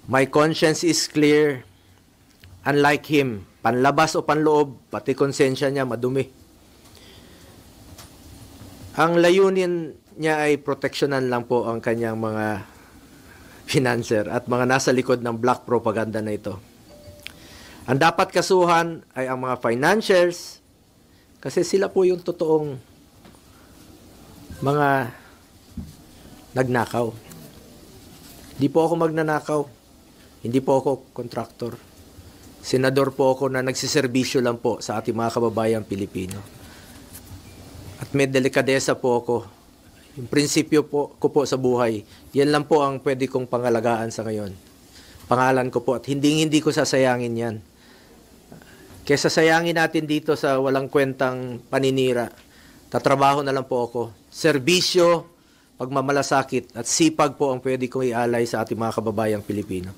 My conscience is clear. Unlike him, panlabas o panloob, pati konsensya niya madumi. Ang layunin niya ay proteksyonan lang po ang kanyang mga financer at mga nasa likod ng black propaganda na ito. Ang dapat kasuhan ay ang mga financiers kasi sila po yung totoong mga nagnakaw. Hindi po ako magnanakaw. Hindi po ako kontraktor. Senador po ako na nagsiservisyo lang po sa ating mga kababayang Pilipino. At may delikadesa po ako. Yung prinsipyo po ko po sa buhay, yan lang po ang pwede kong pangalagaan sa ngayon. Pangalan ko po at hindi ko sasayangin yan. Kesa sayangin natin dito sa walang kwentang paninira, tatrabaho na lang po ako. Serbisyo, pagmamalasakit at sipag po ang pwede kong ialay sa ating mga kababayang Pilipino.